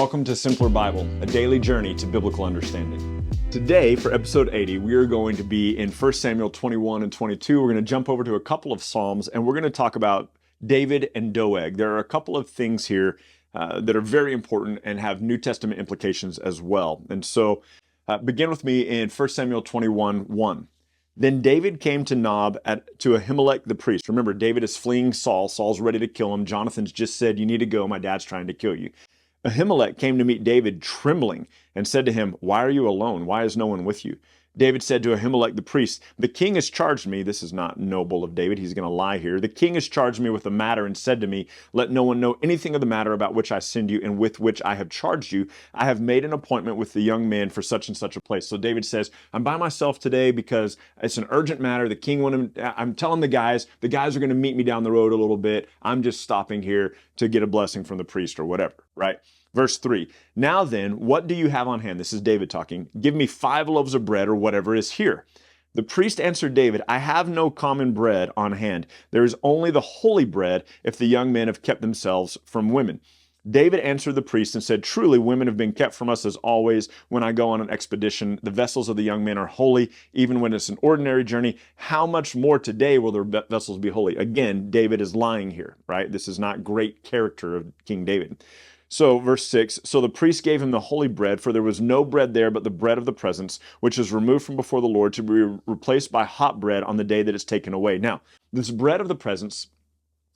welcome to Simpler Bible, a daily journey to biblical understanding. Today, for episode 80, we are going to be in 1 Samuel 21 and 22. We're going to jump over to a couple of Psalms, and we're going to talk about David and Doeg. There are a couple of things here that are very important and have New Testament implications as well. And so, begin with me in 1 Samuel 21, 1. Then David came to Nob to Ahimelech the priest. Remember, David is fleeing Saul. Saul's ready to kill him. Jonathan's just said, "You need to go. My dad's trying to kill you." Ahimelech came to meet David trembling and said to him, "Why are you alone? Why is no one with you?" David said to Ahimelech the priest, "The king has charged me," this is not noble of David, he's going to lie here. "The king has charged me with the matter and said to me, 'Let no one know anything of the matter about which I send you and with which I have charged you. I have made an appointment with the young men for such and such a place.'" So David says, "I'm by myself today because it's an urgent matter. The king I'm telling the guys are going to meet me down the road a little bit. I'm just stopping here to get a blessing from the priest," or whatever, right? Verse 3, "Now then, what do you have on hand?" This is David talking. "Give me 5 loaves of bread or whatever is here." The priest answered David, "I have no common bread on hand. There is only the holy bread if the young men have kept themselves from women." David answered the priest and said, "Truly, women have been kept from us as always when I go on an expedition. The vessels of the young men are holy, even when it's an ordinary journey. How much more today will their vessels be holy?" Again, David is lying here, right? This is not great character of King David. So verse 6, "So the priest gave him the holy bread, for there was no bread there but the bread of the presence, which is removed from before the Lord to be replaced by hot bread on the day that it's taken away." Now, this bread of the presence,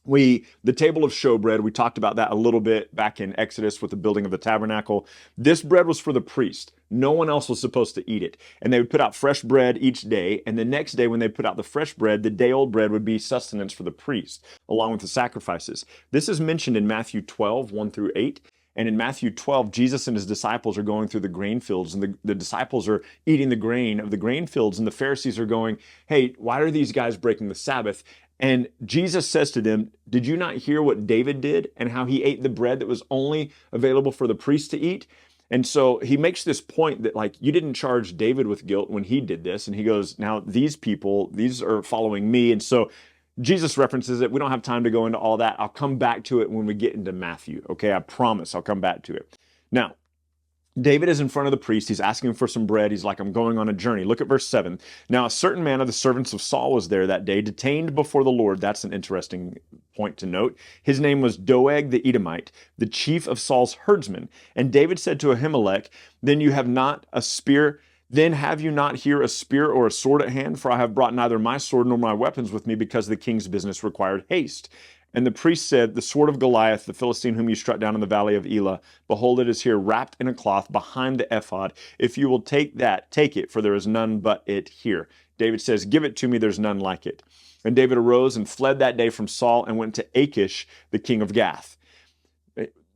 the table of showbread, we talked about that a little bit back in Exodus with the building of the tabernacle. This bread was for the priest. No one else was supposed to eat it. And they would put out fresh bread each day. And the next day when they put out the fresh bread, the day-old bread would be sustenance for the priest, along with the sacrifices. This is mentioned in Matthew 12, 1 through 8. And in Matthew 12, Jesus and his disciples are going through the grain fields, and the disciples are eating the grain of the grain fields. And the Pharisees are going, "Hey, why are these guys breaking the Sabbath?" And Jesus says to them, "Did you not hear what David did and how he ate the bread that was only available for the priest to eat?" And so he makes this point that, like, you didn't charge David with guilt when he did this. And he goes, now these people, these are following me. And so Jesus references it. We don't have time to go into all that. I'll come back to it when we get into Matthew. Okay, I promise I'll come back to it. Now, David is in front of the priest. He's asking for some bread. He's like, "I'm going on a journey." Look at verse 7. "Now a certain man of the servants of Saul was there that day, detained before the Lord." That's an interesting point to note. "His name was Doeg the Edomite, the chief of Saul's herdsmen. And David said to Ahimelech, Then have you not here a spear or a sword at hand? For I have brought neither my sword nor my weapons with me, because the king's business required haste." And the priest said, "The sword of Goliath, the Philistine whom you struck down in the valley of Elah, behold, it is here wrapped in a cloth behind the ephod. If you will take that, take it, for there is none but it here." David says, "Give it to me, there's none like it." And David arose and fled that day from Saul and went to Achish, the king of Gath.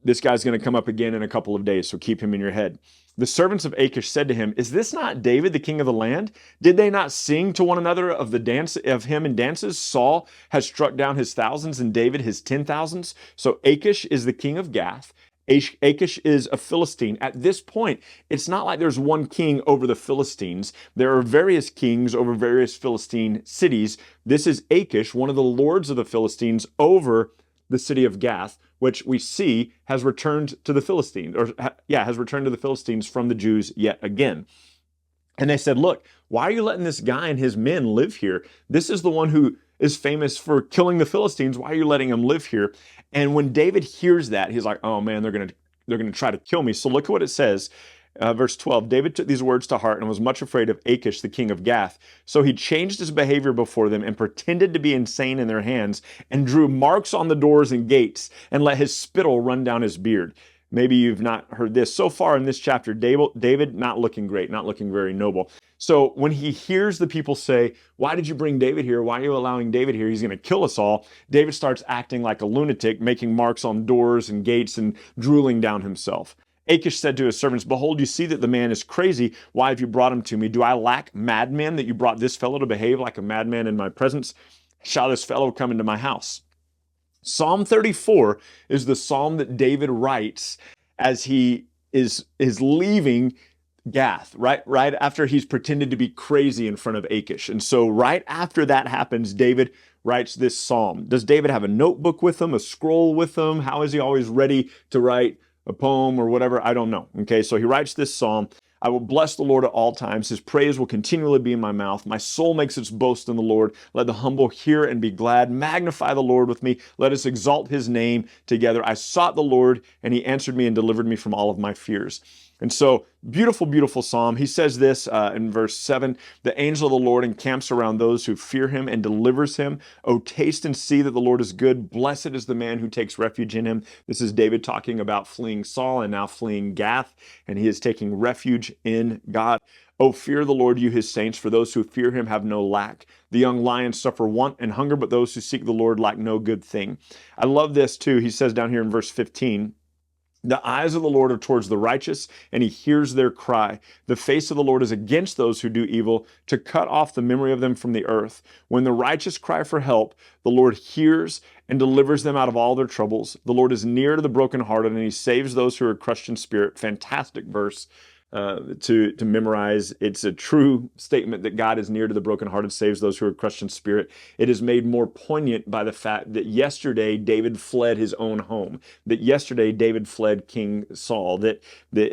This guy's going to come up again in a couple of days, so keep him in your head. "The servants of Achish said to him, 'Is this not David, the king of the land? Did they not sing to one another of him in dances? Saul has struck down his thousands and David his 10,000s. So Achish is the king of Gath. Achish is a Philistine." At this point, it's not like there's one king over the Philistines. There are various kings over various Philistine cities. This is Achish, one of the lords of the Philistines, over the city of Gath, which we see has returned to the Philistines, has returned to the Philistines from the Jews yet again. And they said, "Look, why are you letting this guy and his men live here? This is the one who is famous for killing the Philistines. Why are you letting him live here?" And when David hears that, he's like, "Oh man, they're going to try to kill me." So look at what it says. Verse 12, "David took these words to heart and was much afraid of Achish, the king of Gath. So he changed his behavior before them and pretended to be insane in their hands and drew marks on the doors and gates and let his spittle run down his beard." Maybe you've not heard this. So far in this chapter, David not looking great, not looking very noble. So when he hears the people say, "Why did you bring David here? Why are you allowing David here? He's going to kill us all," David starts acting like a lunatic, making marks on doors and gates and drooling down himself. Achish said to his servants, "Behold, you see that the man is crazy. Why have you brought him to me? Do I lack madmen that you brought this fellow to behave like a madman in my presence? Shall this fellow come into my house?" Psalm 34 is the psalm that David writes as he is leaving Gath, right after he's pretended to be crazy in front of Achish. And so right after that happens, David writes this psalm. Does David have a notebook with him, a scroll with him? How is he always ready to write a poem or whatever. I don't know. Okay, so he writes this psalm. I will bless the Lord at all times. His praise will continually be in my mouth. My soul makes its boast in the Lord. Let the humble hear and be glad. Magnify the Lord with me. Let us exalt his name together. I sought the Lord, and he answered me and delivered me from all of my fears. And so, beautiful, beautiful psalm. He says this in verse 7, the angel of the Lord encamps around those who fear him and delivers him. Oh, taste and see that the Lord is good. Blessed is the man who takes refuge in him. This is David talking about fleeing Saul and now fleeing Gath, and he is taking refuge in God. Oh, fear the Lord, you his saints, for those who fear him have no lack. The young lions suffer want and hunger, but those who seek the Lord lack no good thing. I love this too. He says down here in verse 15, the eyes of the Lord are towards the righteous, and he hears their cry. The face of the Lord is against those who do evil, to cut off the memory of them from the earth. When the righteous cry for help, the Lord hears and delivers them out of all their troubles. The Lord is near to the brokenhearted, and he saves those who are crushed in spirit. Fantastic verse to memorize. It's a true statement that God is near to the brokenhearted, saves those who are crushed in spirit. It is made more poignant by the fact that yesterday David fled his own home, that yesterday David fled King Saul, that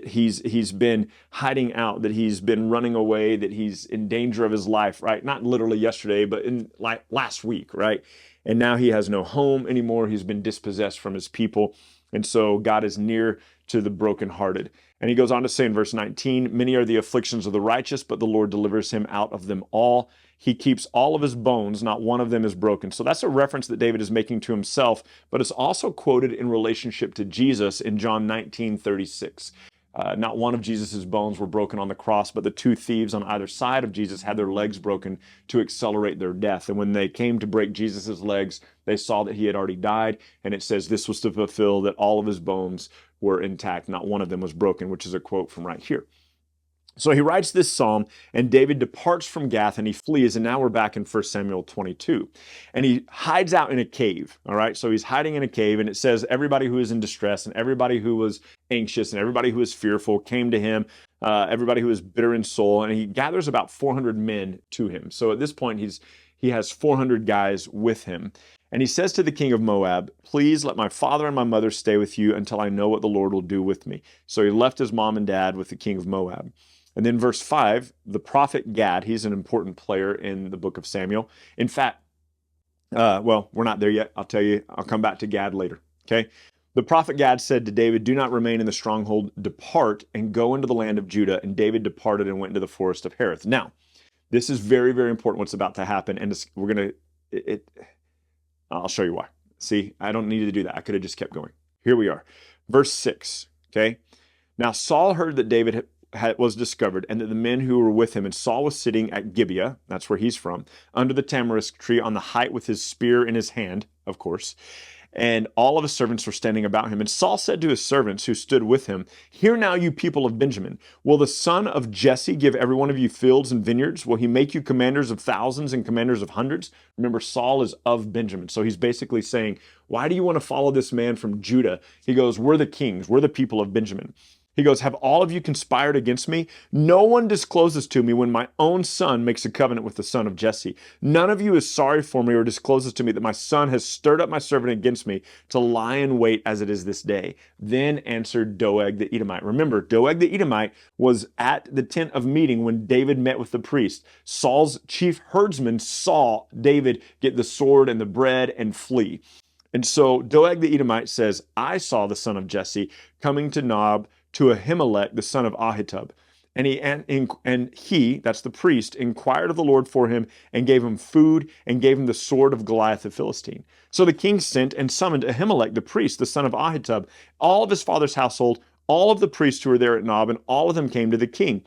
he's been hiding out, that he's been running away, that he's in danger of his life, right? Not literally yesterday, but in like last week, right? And now he has no home anymore. He's been dispossessed from his people. And so God is near to the brokenhearted. And he goes on to say in verse 19, many are the afflictions of the righteous, but the Lord delivers him out of them all. He keeps all of his bones, not one of them is broken. So that's a reference that David is making to himself, but it's also quoted in relationship to Jesus in John 19:36. Not one of Jesus' bones were broken on the cross, but the two thieves on either side of Jesus had their legs broken to accelerate their death. And when they came to break Jesus' legs, they saw that he had already died. And it says this was to fulfill that all of his bones were intact. Not one of them was broken, which is a quote from right here. So he writes this psalm, and David departs from Gath and he flees. And now we're back in 1 Samuel 22. And he hides out in a cave. All right. So he's hiding in a cave, and it says everybody who is in distress and everybody who was anxious and everybody who was fearful came to him, everybody who was bitter in soul. And he gathers about 400 men to him. So at this point, he has 400 guys with him. And he says to the king of Moab, please let my father and my mother stay with you until I know what the Lord will do with me. So he left his mom and dad with the king of Moab. And then verse 5, the prophet Gad, he's an important player in the book of Samuel. In fact, well, we're not there yet. I'll tell you, I'll come back to Gad later, okay? The prophet Gad said to David, do not remain in the stronghold, depart and go into the land of Judah. And David departed and went into the forest of Hereth. Now, this is very, very important what's about to happen. And I'll show you why. See, I don't need to do that. I could have just kept going. Here we are. Verse 6, okay? Now Saul heard that David was discovered, and that the men who were with him, and Saul was sitting at Gibeah, that's where he's from, under the tamarisk tree on the height with his spear in his hand, of course, and all of his servants were standing about him. And Saul said to his servants who stood with him, hear now, you people of Benjamin, will the son of Jesse give every one of you fields and vineyards? Will he make you commanders of thousands and commanders of hundreds? Remember, Saul is of Benjamin. So he's basically saying, why do you want to follow this man from Judah? He goes, we're the kings, we're the people of Benjamin. He goes, have all of you conspired against me? No one discloses to me when my own son makes a covenant with the son of Jesse. None of you is sorry for me or discloses to me that my son has stirred up my servant against me to lie in wait as it is this day. Then answered Doeg the Edomite. Remember, Doeg the Edomite was at the tent of meeting when David met with the priest. Saul's chief herdsman saw David get the sword and the bread and flee. And so Doeg the Edomite says, I saw the son of Jesse coming to Nob, to Ahimelech, the son of Ahitub. And he, that's the priest, inquired of the Lord for him and gave him food and gave him the sword of Goliath the Philistine. So the king sent and summoned Ahimelech, the priest, the son of Ahitub, all of his father's household, all of the priests who were there at Nob, and all of them came to the king.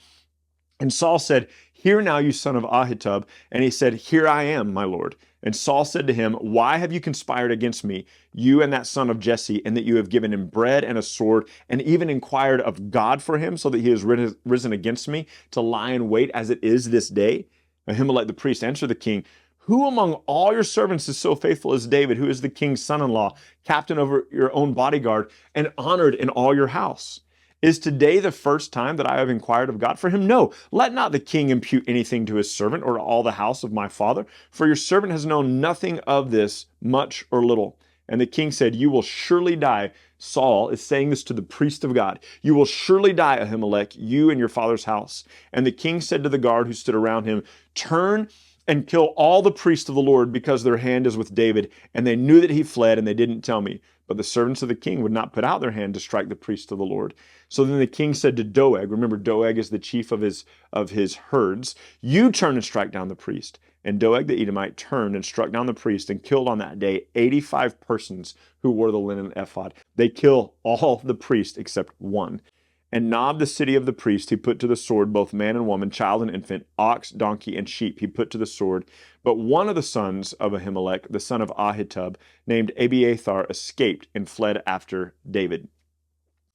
And Saul said, hear now, you son of Ahitub. And he said, here I am, my lord. And Saul said to him, why have you conspired against me, you and that son of Jesse, and that you have given him bread and a sword, and even inquired of God for him, so that he has risen against me to lie in wait as it is this day? Ahimelech the priest answered the king, who among all your servants is so faithful as David, who is the king's son-in-law, captain over your own bodyguard, and honored in all your house? Is today the first time that I have inquired of God for him? No, let not the king impute anything to his servant or to all the house of my father, for your servant has known nothing of this, much or little. And the king said, you will surely die. Saul is saying this to the priest of God. You will surely die, Ahimelech, you and your father's house. And the king said to the guard who stood around him, turn and kill all the priests of the Lord, because their hand is with David. And they knew that he fled, and they didn't tell me. But the servants of the king would not put out their hand to strike the priests of the Lord. So then the king said to Doeg, remember Doeg is the chief of his herds, you turn and strike down the priest. And Doeg the Edomite turned and struck down the priest and killed on that day 85 persons who wore the linen ephod. They kill all the priests except one. And Nob, the city of the priest, he put to the sword both man and woman, child and infant, ox, donkey, and sheep he put to the sword. But one of the sons of Ahimelech, the son of Ahitub, named Abiathar, escaped and fled after David.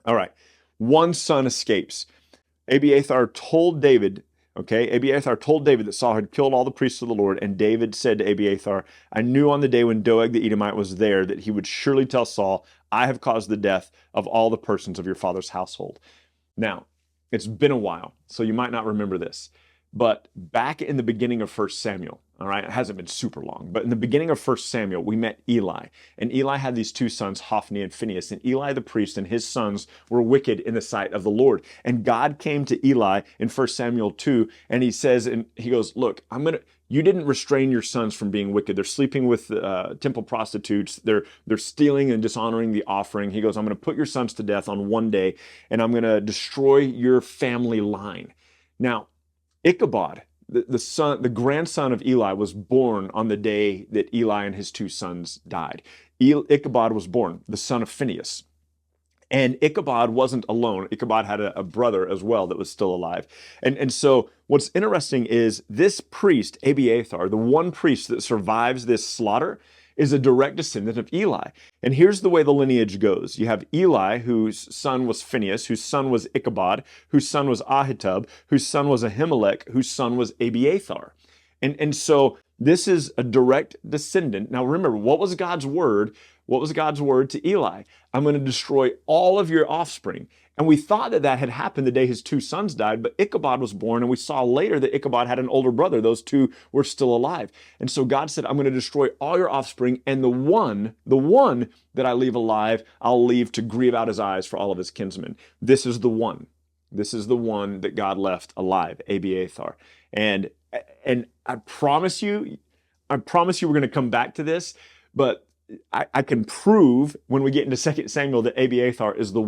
All right, one son escapes. Abiathar told David that Saul had killed all the priests of the Lord, and David said to Abiathar, I knew on the day when Doeg the Edomite was there that he would surely tell Saul, I have caused the death of all the persons of your father's household. Now, it's been a while, so you might not remember this, but back in the beginning of 1 Samuel, all right, it hasn't been super long, but in the beginning of 1 Samuel, we met Eli, and Eli had these two sons, Hophni and Phinehas, and Eli the priest and his sons were wicked in the sight of the Lord. And God came to Eli in 1 Samuel 2, and he says, and he goes, look, you didn't restrain your sons from being wicked. They're sleeping with temple prostitutes. They're stealing and dishonoring the offering. He goes, I'm going to put your sons to death on one day, and I'm going to destroy your family line. Now, Ichabod, the grandson of Eli, was born on the day that Eli and his two sons died. Ichabod was born, the son of Phinehas. And Ichabod wasn't alone. Ichabod had a brother as well that was still alive. And so what's interesting is this priest, Abiathar, the one priest that survives this slaughter, is a direct descendant of Eli. And here's the way the lineage goes. You have Eli, whose son was Phinehas, whose son was Ichabod, whose son was Ahitub, whose son was Ahimelech, whose son was Abiathar. And so this is a direct descendant. Now remember, what was God's word? What was God's word to Eli? I'm going to destroy all of your offspring. And we thought that had happened the day his two sons died, but Ichabod was born, and we saw later that Ichabod had an older brother. Those two were still alive. And so God said, I'm going to destroy all your offspring, and the one that I leave alive, I'll leave to grieve out his eyes for all of his kinsmen. This is the one. This is the one that God left alive, Abiathar. And I promise you we're going to come back to this, but I can prove when we get into 2 Samuel that Abiathar is the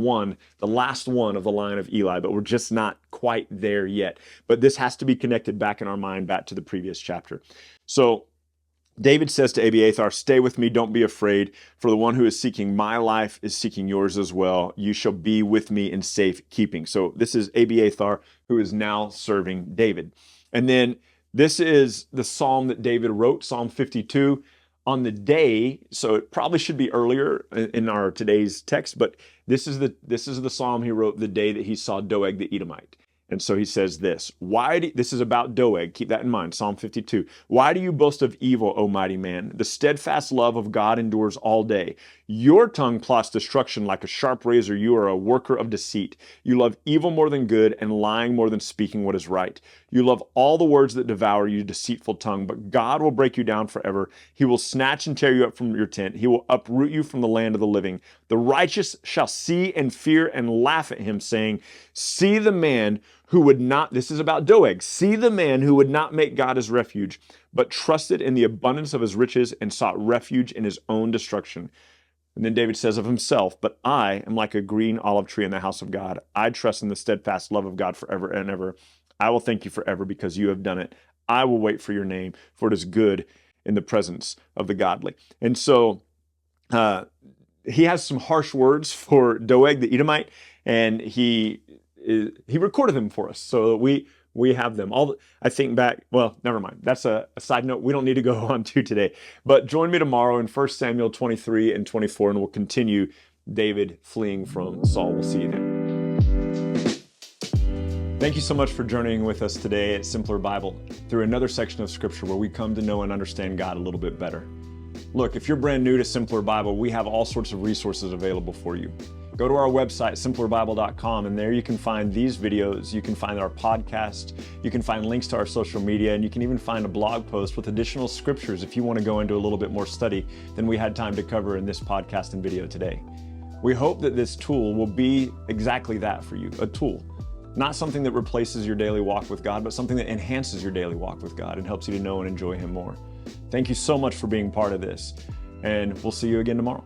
last one of the line of Eli, but we're just not quite there yet. But this has to be connected back in our mind, back to the previous chapter. So David says to Abiathar, stay with me, don't be afraid, for the one who is seeking my life is seeking yours as well. You shall be with me in safe keeping. So this is Abiathar, who is now serving David. And then this is the psalm that David wrote, Psalm 52. On the day, so it probably should be earlier in our today's text, but this is the psalm he wrote the day that he saw Doeg the Edomite. And so he says this, this is about Doeg, keep that in mind, Psalm 52. Why do you boast of evil, O mighty man? The steadfast love of God endures all day. Your tongue plots destruction like a sharp razor. You are a worker of deceit. You love evil more than good and lying more than speaking what is right. You love all the words that devour you, deceitful tongue, but God will break you down forever. He will snatch and tear you up from your tent. He will uproot you from the land of the living. The righteous shall see and fear and laugh at him, saying, see the man who would not, this is about Doeg, see the man who would not make God his refuge, but trusted in the abundance of his riches and sought refuge in his own destruction. And then David says of himself, but I am like a green olive tree in the house of God. I trust in the steadfast love of God forever and ever. I will thank you forever because you have done it. I will wait for your name, for it is good in the presence of the godly. And so he has some harsh words for Doeg the Edomite, and he recorded them for us, so we have them. I think back, well, never mind. That's a side note we don't need to go on to today. But join me tomorrow in 1 Samuel 23 and 24, and we'll continue David fleeing from Saul. We'll see you then. Thank you so much for journeying with us today at Simpler Bible through another section of Scripture where we come to know and understand God a little bit better. Look, if you're brand new to Simpler Bible, we have all sorts of resources available for you. Go to our website, simplerbible.com, and there you can find these videos, you can find our podcast, you can find links to our social media, and you can even find a blog post with additional scriptures if you want to go into a little bit more study than we had time to cover in this podcast and video today. We hope that this tool will be exactly that for you, a tool. Not something that replaces your daily walk with God, but something that enhances your daily walk with God and helps you to know and enjoy Him more. Thank you so much for being part of this, and we'll see you again tomorrow.